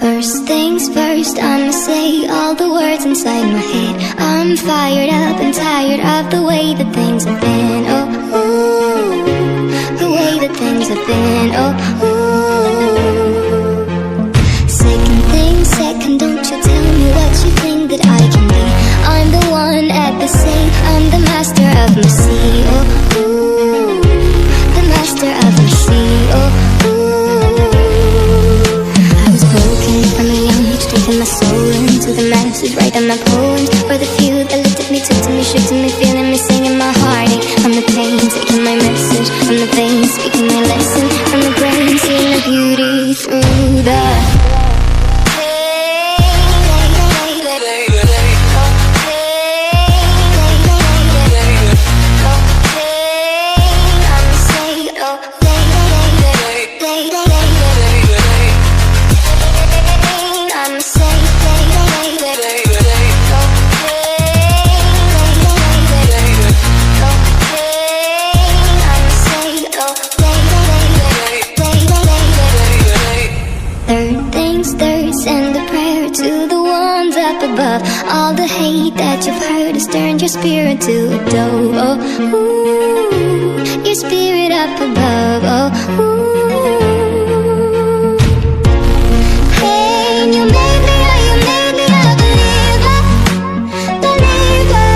First things first, I'ma say all the words inside my head. I'm fired up and tired of the way that things have been. Oh, ooh, the way that things have been. Oh, ooh. Second thing second, don't you tell me what you think that I can be. I'm the one at the sea, I'm the master of my sea. Oh, ooh, the master of my sea. Oh, taking my soul into the masses, writing my poems for the few that looked at me, took to me, shook to me, feeling me, singing my heartache. From the pain, taking my message from the veins, speaking my lesson from the brain, seeing the beauty through the above. All the hate that you've heard has turned your spirit to a dove. Oh, ooh, your spirit up above. Oh, ooh. Hey, you made me, oh, you made me a believer, believer.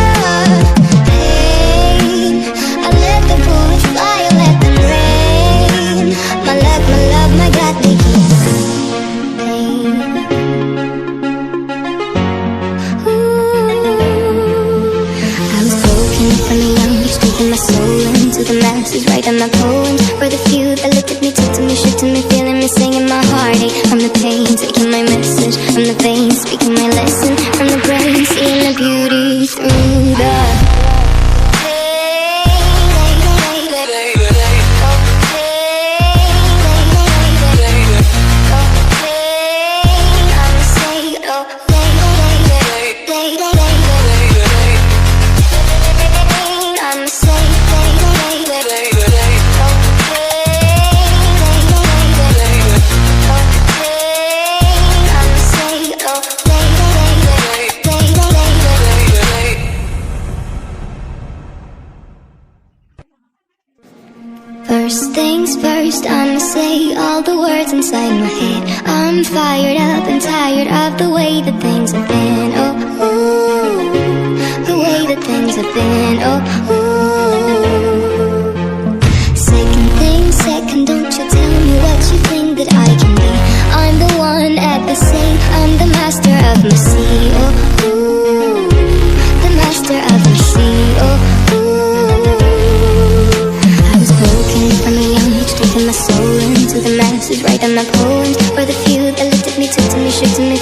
Hey, I let the bullets fly, I let them rain. My love, my God, they keep my soul into the masses, writing my poems for the few that looked at me, took to me, shook to me, feeling me, singing my heartache. From the pain, taking my message from the veins, speaking my lesson from the brain, seeing the beauty through the First things first, I'ma say all the words inside my head. I'm fired up and tired of the way that things have been. Oh, ooh, the way that things have been. Oh, ooh. Second thing second, don't you tell me what you think that I can be. I'm the one at the sea, I'm the master of my sea. Oh, ooh, the master of my sea. Oh, my soul into the masses, writing my poems for the few that looked at me, took to me, shook to me,